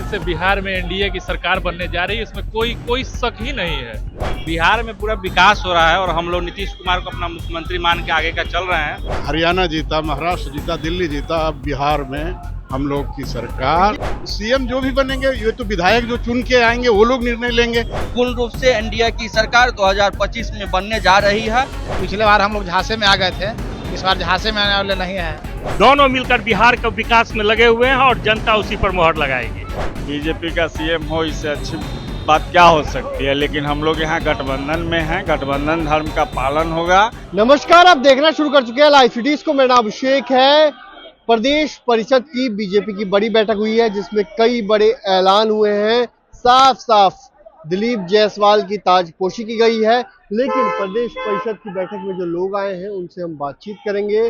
से बिहार में एनडीए की सरकार बनने जा रही है, इसमें कोई शक ही नहीं है। बिहार में पूरा विकास हो रहा है और हम लोग नीतीश कुमार को अपना मुख्यमंत्री मान के आगे का चल रहे हैं। हरियाणा जीता, महाराष्ट्र जीता, दिल्ली जीता, अब बिहार में हम लोग की सरकार। सीएम जो भी बनेंगे, ये तो विधायक जो चुन के आएंगे वो लोग निर्णय लेंगे। पूर्ण रूप से एनडीए की सरकार 2025 में बनने जा रही है। पिछले बार हम लोग झांसे में आ गए थे, इस बार झांसे में आने वाले नहीं है। दोनों मिलकर बिहार के विकास में लगे हुए हैं और जनता उसी पर मुहर लगाएगी। बीजेपी का सीएम हो, इससे अच्छी बात क्या हो सकती है। लेकिन हम लोग यहाँ गठबंधन में हैं, गठबंधन धर्म का पालन होगा। नमस्कार, आप देखना शुरू कर चुके हैं लाइव सिटीज को। मेरा नाम अभिषेक है। प्रदेश परिषद की बीजेपी की बड़ी बैठक हुई है, जिसमें कई बड़े ऐलान हुए हैं। साफ साफ दिलीप जायसवाल की ताजपोशी की गई है। लेकिन प्रदेश परिषद की बैठक में जो लोग आए हैं उनसे हम बातचीत करेंगे।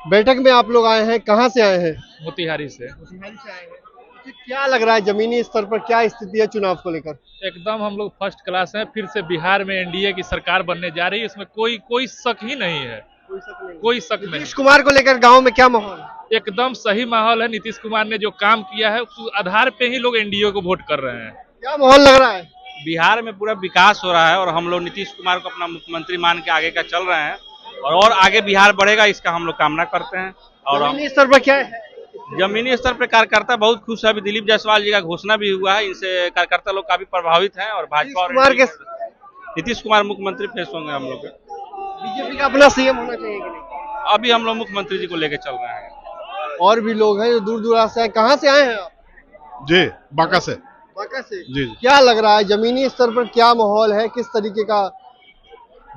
बैठक में आप लोग आए हैं, कहां से आए हैं? मोतिहारी से। मोतिहारी से आए हैं। तो क्या लग रहा है, जमीनी स्तर पर क्या स्थिति है चुनाव को लेकर? एकदम हम लोग फर्स्ट क्लास हैं। फिर से बिहार में एनडीए की सरकार बनने जा रही है, इसमें कोई शक ही नहीं है। कोई शक नहीं। नीतीश कुमार को लेकर गांव में क्या माहौल है? एकदम सही माहौल है। नीतीश कुमार ने जो काम किया है उस आधार पे ही लोग एनडीए को वोट कर रहे हैं। क्या माहौल लग रहा है? बिहार में पूरा विकास हो रहा है और हम लोग नीतीश कुमार को अपना मुख्यमंत्री मान के आगे का चल रहे हैं और आगे बिहार बढ़ेगा, इसका हम लोग कामना करते हैं। और जमीनी स्तर पर क्या है? जमीनी स्तर पर कार्यकर्ता बहुत खुश है। अभी दिलीप जायसवाल जी का घोषणा भी हुआ है, इनसे कार्यकर्ता लोग काफी प्रभावित हैं और भाजपा और नीतीश कुमार मुख्यमंत्री फेस होंगे हम लोग। बीजेपी का अपना सीएम होना चाहिए कि नहीं? अभी हम लोग मुख्यमंत्री जी को लेकर चल रहे हैं। और भी लोग हैं जो दूर दूर से आए। कहाँ से आए हैं आप? जी, बांका से। बांका से। जी। क्या लग रहा है, जमीनी स्तर पर क्या माहौल है, किस तरीके का?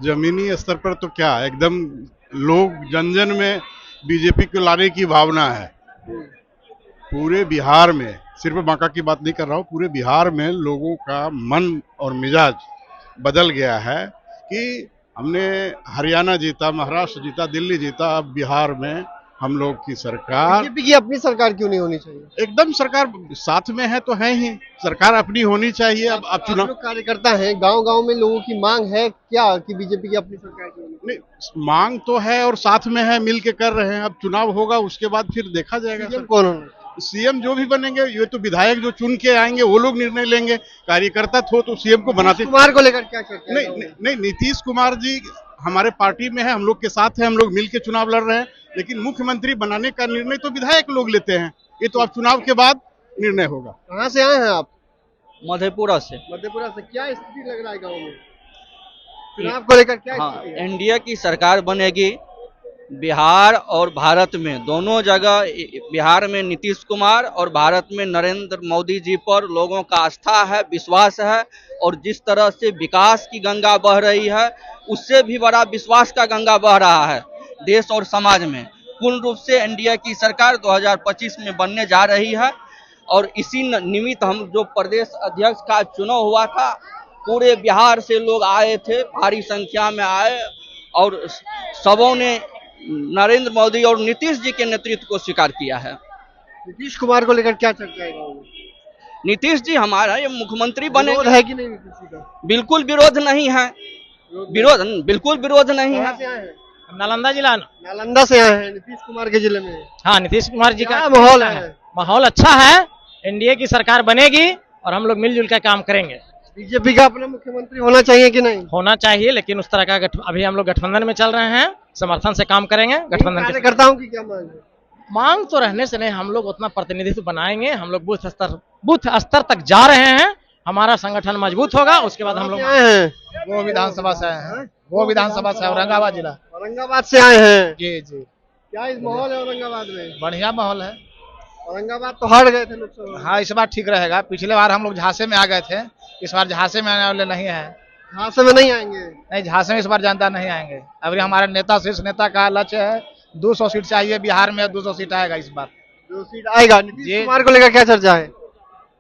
जमीनी स्तर पर तो क्या, एकदम लोग जन जन में बीजेपी को लाने की भावना है। पूरे बिहार में, सिर्फ बांका की बात नहीं कर रहा हूँ, पूरे बिहार में लोगों का मन और मिजाज बदल गया है कि हमने हरियाणा जीता, महाराष्ट्र जीता, दिल्ली जीता, अब बिहार में हम लोग की सरकार। बीजेपी की अपनी सरकार क्यों नहीं होनी चाहिए? एकदम सरकार साथ में है तो है ही, सरकार अपनी होनी चाहिए। अब चुनाव कार्यकर्ता हैं, गांव-गांव में लोगों की मांग है क्या कि बीजेपी की अपनी सरकार क्यों नहीं? नहीं, मांग तो है और साथ में है, मिल के कर रहे हैं। अब चुनाव होगा, उसके बाद फिर देखा जाएगा। सीएम कौन होना? सीएम जो भी बनेंगे, ये तो विधायक जो चुन के आएंगे वो लोग निर्णय लेंगे। कार्यकर्ता तो सीएम को बनाते। कुमार को लेकर क्या चर्चा है? नहीं, नीतीश कुमार जी हमारे पार्टी में है, हम लोग के साथ है, हम लोग मिल के चुनाव लड़ रहे हैं। लेकिन मुख्यमंत्री बनाने का निर्णय तो विधायक लोग लेते हैं। ये तो अब चुनाव के बाद निर्णय होगा। कहाँ से आए हैं आप? मधेपुरा से। मधेपुरा से। क्या स्थिति लग रहा है गाँव में चुनाव को लेकर? क्या हाँ, स्थिति है? एनडीए की सरकार बनेगी। बिहार और भारत में दोनों जगह, बिहार में नीतीश कुमार और भारत में नरेंद्र मोदी जी पर लोगों का आस्था है, विश्वास है। और जिस तरह से विकास की गंगा बह रही है, उससे भी बड़ा विश्वास का गंगा बह रहा है देश और समाज में। पूर्ण रूप से एनडीए की सरकार 2025 में बनने जा रही है और इसी निमित्त हम जो प्रदेश अध्यक्ष का चुनाव हुआ था, पूरे बिहार से लोग आए थे, भारी संख्या में आए और सबों ने नरेंद्र मोदी और नीतीश जी के नेतृत्व को स्वीकार किया है। नीतीश कुमार को लेकर क्या चर्चा है गाँव में? नीतीश जी हमारा ये मुख्यमंत्री बने है कि नहीं नीतीश जी का? बिल्कुल विरोध नहीं है। बिल्कुल विरोध नहीं है। कहाँ से आए हैं? नालंदा जिला। नालंदा से आए हैं, नीतीश कुमार के जिले में। हाँ, नीतीश कुमार जी का क्या माहौल है? माहौल अच्छा है। एनडीए की सरकार बनेगी और हम लोग मिलजुल कर काम करेंगे। बीजेपी का अपना मुख्यमंत्री होना चाहिए कि नहीं? होना चाहिए, लेकिन उस तरह का अभी हम लोग गठबंधन में चल रहे हैं, समर्थन से काम करेंगे। गठबंधन कार्यकर्ताओं की क्या मांग है? मांग तो रहने से नहीं, हम लोग उतना प्रतिनिधित्व बनाएंगे। हम लोग बूथ स्तर तक जा रहे हैं। हमारा संगठन मजबूत होगा, उसके बाद हम लोग आए हैं। वो विधानसभा से आए हैं। वो विधानसभा से औरंगाबाद जिला। औरंगाबाद से आए हैं। जी जी। क्या इस माहौल है औरंगाबाद में? बढ़िया माहौल है। औरंगाबाद तो हार गए थे लोकसभा। हाँ, इस बार ठीक रहेगा। पिछले बार हम लोग झांसे में आ गए थे, इस बार झांसे में आने वाले नहीं है। झांसे में नहीं आएंगे? नहीं, झांसे में इस बार जनता नहीं आएंगे। अभी हमारे नेता, शीर्ष नेता का लक्ष्य है 200 सीट चाहिए बिहार में। 200 सीट आएगा इस बार। 2 सीट आएगा। नीतीश कुमार को लेकर क्या चर्चा है?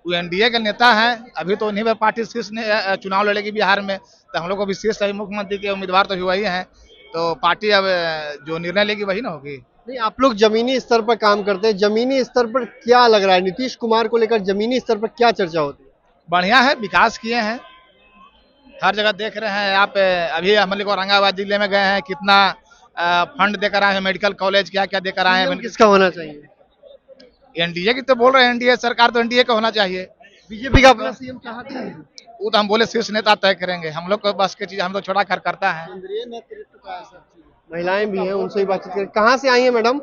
वो एनडीए के नेता हैं, अभी तो उन्हीं पर पार्टी शीर्ष ने चुनाव लड़ेगी बिहार में। तो हम लोग को विशेष मुख्यमंत्री के उम्मीदवार तो वही हैं, तो पार्टी अब जो निर्णय लेगी वही ना होगी। नहीं, आप लोग जमीनी स्तर पर काम करते हैं। जमीनी स्तर पर क्या लग रहा है, नीतीश कुमार को लेकर जमीनी स्तर पर क्या चर्चा होती है? बढ़िया है, विकास किए हैं, हर जगह देख रहे हैं आप। अभी हम लोग औरंगाबाद जिले में गए हैं, कितना फंड देकर आए हैं, मेडिकल कॉलेज क्या क्या देकर आए हैं। किसका होना चाहिए? एनडीए की तो बोल रहे हैं, एनडीए सरकार तो एनडीए का होना चाहिए। बीजेपी का अपना सीएम चाहते हैं? वो तो हम बोले शीर्ष नेता तय करेंगे, हम लोग को बस की चीज हम लोग छोड़ा कर करता है। महिलाएं भी हैं, उनसे भी बातचीत करें। कहाँ से आई हैं मैडम?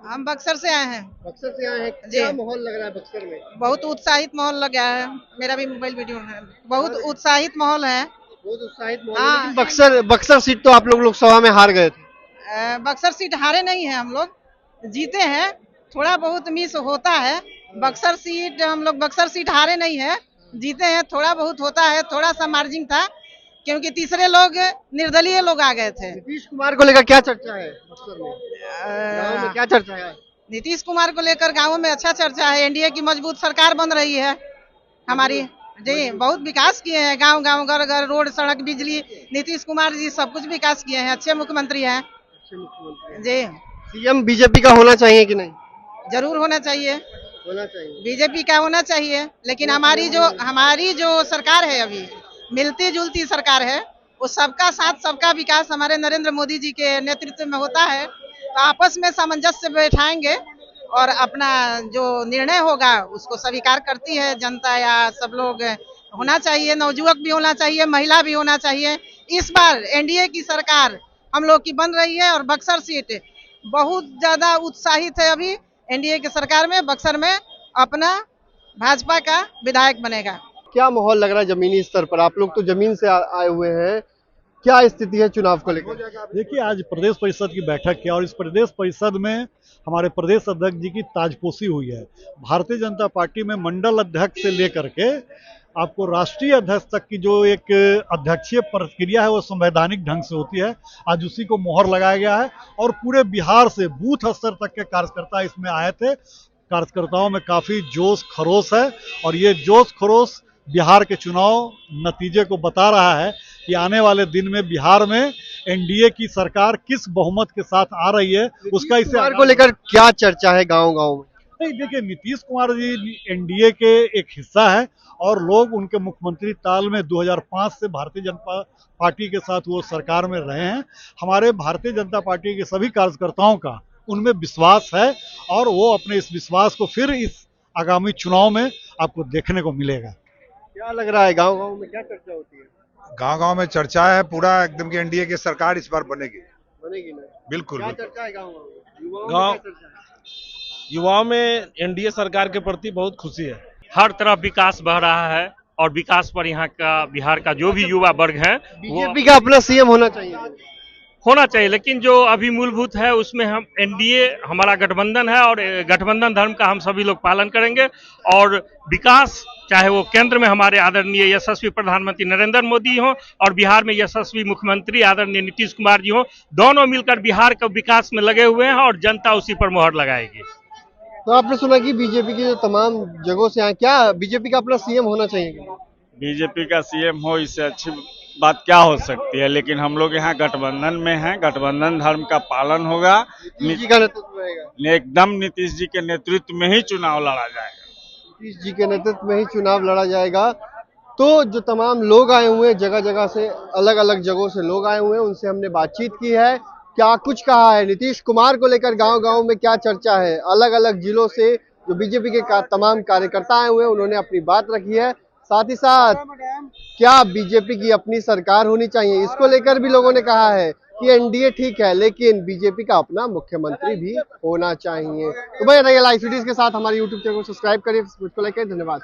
हम बक्सर से आए हैं। बक्सर से आए हैं, जी। क्या माहौल लग रहा है बक्सर में? बहुत उत्साहित माहौल लगा है। मेरा भी मोबाइल वीडियो है। बहुत उत्साहित माहौल है। बहुत उत्साहित माहौल है, हाँ। लेकिन बक्सर सीट तो आप लोग लोकसभा में हार गए थे। बक्सर सीट हारे नहीं है, हम लोग जीते हैं। थोड़ा बहुत मिस होता है। बक्सर सीट हम लोग बक्सर सीट हारे नहीं है, जीते हैं। थोड़ा बहुत होता है, थोड़ा सा मार्जिन था, क्योंकि तीसरे लोग निर्दलीय लोग आ गए थे। नीतीश कुमार को लेकर क्या चर्चा है बक्सर में? गाँव में क्या चर्चा है? नीतीश कुमार को लेकर गाँव में अच्छा चर्चा है। एनडीए की मजबूत सरकार बन रही है हमारी। जी, बहुत विकास किए हैं। गांव गांव घर घर रोड सड़क बिजली, नीतीश कुमार जी सब कुछ विकास किए हैं। अच्छे मुख्यमंत्री हैं जी। सीएम बीजेपी का होना चाहिए कि नहीं? जरूर होना चाहिए। होना चाहिए। बीजेपी का होना चाहिए, लेकिन हमारी जो सरकार है अभी मिलती जुलती सरकार है। वो सबका साथ सबका विकास हमारे नरेंद्र मोदी जी के नेतृत्व में होता है। तो आपस में सामंजस्य बैठाएंगे और अपना जो निर्णय होगा उसको स्वीकार करती है जनता या सब लोग। होना चाहिए, नवयुवक भी होना चाहिए, महिला भी होना चाहिए। इस बार एनडीए की सरकार हम लोग की बन रही है और बक्सर सीट बहुत ज्यादा उत्साहित है। अभी एनडीए की सरकार में बक्सर में अपना भाजपा का विधायक बनेगा। क्या माहौल लग रहा है जमीनी स्तर पर? आप लोग तो जमीन से आए हुए हैं, क्या स्थिति है चुनाव को लेकर? देखिए, आज प्रदेश परिषद की बैठक है और इस प्रदेश परिषद में हमारे प्रदेश अध्यक्ष जी की ताजपोशी हुई है। भारतीय जनता पार्टी में मंडल अध्यक्ष से लेकर के आपको राष्ट्रीय अध्यक्ष तक की जो एक अध्यक्षीय प्रक्रिया है वो संवैधानिक ढंग से होती है। आज उसी को मोहर लगाया गया है और पूरे बिहार से बूथ स्तर तक के कार्यकर्ता इसमें आए थे। कार्यकर्ताओं में काफ़ी जोश खरोश है और ये जोश खरोश बिहार के चुनाव नतीजे को बता रहा है कि आने वाले दिन में बिहार में एनडीए की सरकार किस बहुमत के साथ आ रही है, उसका इससे को लेकर क्या चर्चा है गांव-गांव में? नहीं, देखिए, नीतीश कुमार जी एनडीए के एक हिस्सा है और लोग उनके मुख्यमंत्री काल में 2005 से भारतीय जनता पार्टी के साथ वो सरकार में रहे हैं। हमारे भारतीय जनता पार्टी के सभी कार्यकर्ताओं का उनमें विश्वास है और वो अपने इस विश्वास को फिर इस आगामी चुनाव में आपको देखने को मिलेगा। क्या लग रहा है गांव-गांव में क्या चर्चा होती है? गांव-गांव में चर्चा है पूरा एकदम की एनडीए की सरकार इस बार बनेगी ना? बिल्कुल। क्या चर्चा है गांव-गांव में? युवाओं में एनडीए सरकार के प्रति बहुत खुशी है। हर तरफ विकास बढ़ रहा है और विकास पर यहाँ का बिहार का जो भी युवा वर्ग है बीजेपी का अपना सीएम होना चाहिए, लेकिन जो अभी मूलभूत है उसमें हम एनडीए हमारा गठबंधन है और गठबंधन धर्म का हम सभी लोग पालन करेंगे। और विकास चाहे वो केंद्र में हमारे आदरणीय यशस्वी प्रधानमंत्री नरेंद्र मोदी हो और बिहार में यशस्वी मुख्यमंत्री आदरणीय नीतीश कुमार जी हो, दोनों मिलकर बिहार का विकास में लगे हुए हैं और जनता उसी पर मोहर लगाएगी। तो आपने सुना कि बीजेपी की जो तमाम जगहों से आए, क्या बीजेपी का अपना सीएम होना चाहिए? बीजेपी का सीएम हो, इससे अच्छी बात क्या हो सकती है। लेकिन हम लोग यहाँ गठबंधन में हैं, गठबंधन धर्म का पालन होगा। नीतीश जी का नेतृत्व रहेगा। एकदम नीतीश जी के नेतृत्व में ही चुनाव लड़ा जाएगा। नीतीश जी के नेतृत्व में ही चुनाव लड़ा जाएगा। तो जो तमाम लोग आए हुए हैं, जगह जगह से, अलग अलग जगहों से लोग आए हुए हैं, उनसे हमने बातचीत की है। क्या कुछ कहा है नीतीश कुमार को लेकर, गांव-गांव में क्या चर्चा है, अलग अलग जिलों से जो बीजेपी के तमाम कार्यकर्ता आए हुए हैं उन्होंने अपनी बात रखी है। साथ ही साथ क्या बीजेपी की अपनी सरकार होनी चाहिए, इसको लेकर भी लोगों ने कहा है कि एनडीए ठीक है लेकिन बीजेपी का अपना मुख्यमंत्री भी होना चाहिए। तो भाई रहिए लाइव सिटीज के साथ, हमारे यूट्यूब चैनल को सब्सक्राइब करिए, फेसबुक को लाइक करिए। धन्यवाद।